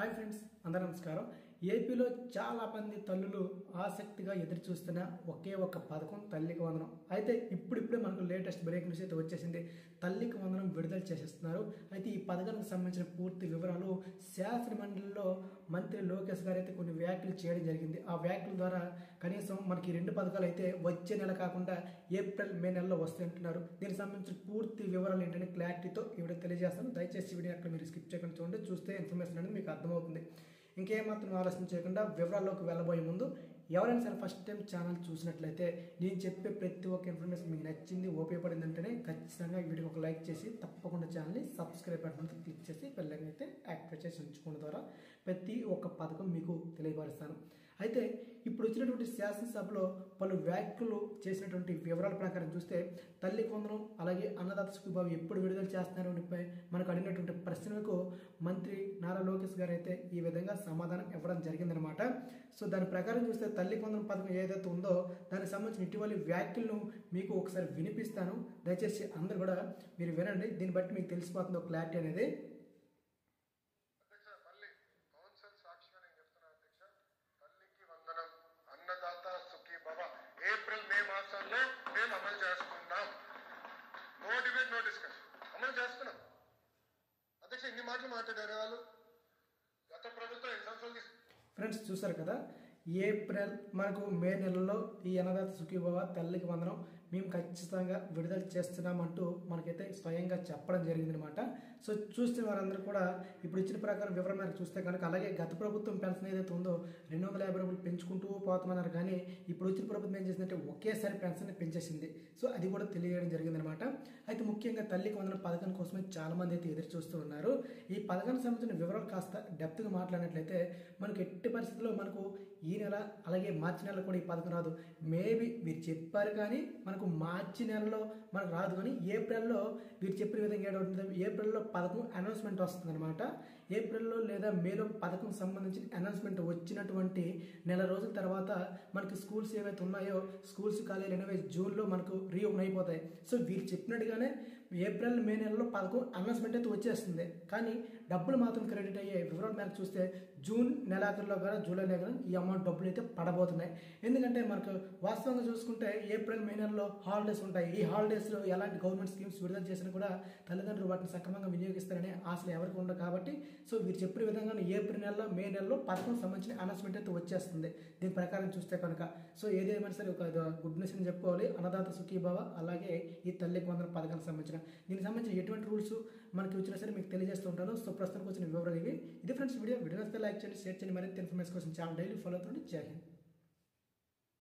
Hi friends, అందరూ నమస్కారం. ఏపీలో చాలా మంది తల్లులు ఆసక్తిగా ఎదురు చూస్తున్న ఒకే ఒక పథకం తల్లికి వందనం. అయితే ఇప్పుడిప్పుడే మనకు లేటెస్ట్ బ్రేక్ న్యూస్ అయితే వచ్చేసింది. తల్లికి వందనం విడుదల చేసేస్తున్నారు. అయితే ఈ పథకానికి సంబంధించిన పూర్తి వివరాలు శాసన మండలిలో మంత్రి లోకేష్ గారు అయితే కొన్ని వ్యాఖ్యలు చేయడం జరిగింది. ఆ వ్యాఖ్యల ద్వారా కనీసం మనకి రెండు పథకాలు అయితే వచ్చే నెల కాకుండా ఏప్రిల్ మే నెలలో వస్తాయంటున్నారు. దీనికి సంబంధించిన పూర్తి వివరాలు ఏంటంటే క్లారిటీతో ఈ వీడియో తెలియజేస్తాను. దయచేసి వీడియో అక్కడ మీరు స్కిప్ చేయకుండా చూడండి. చూస్తే ఇన్ఫర్మేషన్ అనేది మీకు అర్థమవుతుంది. ఇంకేమాత్రం ఆలోచన చేయకుండా వివరాల్లోకి వెళ్ళబోయే ముందు ఎవరైనా సరే ఫస్ట్ టైం ఛానల్ చూసినట్లయితే నేను చెప్పే ప్రతి ఒక్క ఇన్ఫర్మేషన్ మీకు నచ్చింది, ఉపయోగపడింది అంటేనే ఖచ్చితంగా ఈ వీడియోకి ఒక లైక్ చేసి తప్పకుండా ఛానల్ని సబ్స్క్రైబ్ బటన్ క్లిక్ చేసి బెల్ అయితే యాక్టివేట్ చేసి ఉంచుకోవడం ద్వారా ప్రతి ఒక్క పథకం మీకు తెలియపరుస్తాను. అయితే ఇప్పుడు వచ్చినటువంటి శాసనసభలో పలు వ్యాఖ్యలు చేసినటువంటి వివరాల ప్రకారం చూస్తే తల్లికి వందనం అలాగే అన్నదాత సుఖీభావ ఎప్పుడు విడుదల చేస్తున్నారు అని మనకు అడిగినటువంటి ప్రశ్నలకు మంత్రి నారా లోకేష్ గారు అయితే ఈ విధంగా సమాధానం ఇవ్వడం జరిగిందనమాట. సో దాని ప్రకారం చూస్తే తల్లికి వందనం పథకం ఏదైతే ఉందో దానికి సంబంధించిన ఇటీవలి వ్యాఖ్యలను మీకు ఒకసారి వినిపిస్తాను. దయచేసి అందరూ కూడా మీరు వినండి. దీన్ని బట్టి మీకు తెలిసిపోతుందో క్లారిటీ అనేది. అన్నదాత సుఖీభవ ఏప్రిల్ మే మాసంలో మేము అమలు చేస్తున్నాం. నో డిబేట్, నో డిస్కషన్, అమలు చేస్తున్నాం. అధ్యక్ష ఇన్ని మాటలు మాట్లాడారు వాళ్ళు. గత ప్రభుత్వం ఎన్ని సంవత్సరాలు ఫ్రెండ్స్ చూసారు కదా, ఏప్రిల్ మనకు మే నెలలో ఈ అన్నదాత సుఖీభవ తల్లికి వందనం మేము ఖచ్చితంగా విడుదల చేస్తున్నామంటూ మనకైతే స్వయంగా చెప్పడం జరిగిందనమాట. సో చూస్తే వారందరూ కూడా ఇప్పుడు ఇచ్చిన ప్రకారం వివరణ మేరకు చూస్తే కనుక అలాగే గత ప్రభుత్వం పెన్షన్ ఏదైతే ఉందో 250 రూపాయలు పెంచుకుంటూ పోతామన్నారు. కానీ ఇప్పుడు వచ్చిన ప్రభుత్వం ఏం చేసిందంటే ఒకేసారి పెన్షన్ పెంచేసింది. సో అది కూడా తెలియజేయడం జరిగిందనమాట. అయితే ముఖ్యంగా తల్లికి వందనం పథకం కోసమే చాలా మంది అయితే ఎదురు చూస్తూ ఉన్నారు. ఈ పథకానికి సంబంధించిన వివరాలు కాస్త డెప్త్గా మాట్లాడినట్లయితే మనకు ఎట్టి పరిస్థితుల్లో మనకు ఈ నెల అలాగే మార్చి నెలలో కూడా ఈ పథకం రాదు. మేబీ మీరు చెప్పారు కానీ మనకు మార్చి నెలలో మనకు రాదు. కానీ ఏప్రిల్లో మీరు చెప్పిన విధంగా ఏడవుతుంది, ఏప్రిల్లో పథకం అనౌన్స్మెంట్ వస్తుంది అనమాట. ఏప్రిల్లో లేదా మేలో పథకం సంబంధించిన అనౌన్స్మెంట్ వచ్చినటువంటి నెల రోజుల తర్వాత మనకి స్కూల్స్ ఏవైతే ఉన్నాయో స్కూల్స్ కాలేజీలు అనేవి జూన్లో మనకు రీఓపెన్ అయిపోతాయి. సో వీరు చెప్పినట్టుగానే ఏప్రిల్ మే నెలలో పథకం అనౌన్స్మెంట్ అయితే వచ్చేస్తుంది. కానీ డబ్బులు మాత్రం క్రెడిట్ అయ్యే వివరాలు మేరకు చూస్తే జూన్ నెలాఖరులో కానీ జూలై నెలలో ఈ అమౌంట్ డబ్బులు అయితే పడబోతున్నాయి. ఎందుకంటే మనకు వాస్తవంగా చూసుకుంటే ఏప్రిల్ మే నెలలో హాలిడేస్ ఉంటాయి. ఈ హాలిడేస్లో ఎలాంటి గవర్నమెంట్ స్కీమ్స్ విడుదల చేసినా కూడా తల్లిదండ్రులు వాటిని సక్రమంగా వినియోగిస్తారనే ఆశలు ఎవరికి ఉండవు. కాబట్టి సో వీరు చెప్పిన విధంగా ఏప్రిల్ నెలలో మే నెలలో పథకం సంబంధించిన అనౌన్స్మెంట్ అయితే వచ్చేస్తుంది. దీని ప్రకారం చూస్తే కనుక సో ఏదేమైనా సరే ఒక గుడ్ న్యూస్ అని చెప్పుకోవాలి. అన్నదాత సుఖీభవ అలాగే ఈ తల్లికి వందనం పథకానికి సంబంధించిన దీనికి సంబంధించిన ఎటువంటి రూల్స్ మనకి వచ్చినా సరే మీకు తెలియజేస్తూ ఉంటాను. సో ప్రస్తుతానికి వచ్చిన వివరాలు ఇది ఫ్రెండ్స్. వీడియో నచ్చితే లైక్ చేయండి, షేర్ చేయండి. మరింత ఇన్ఫర్మేషన్ కోసం ఛానల్ డైలీ ఫాలో అవుతుంది. జై హింద్.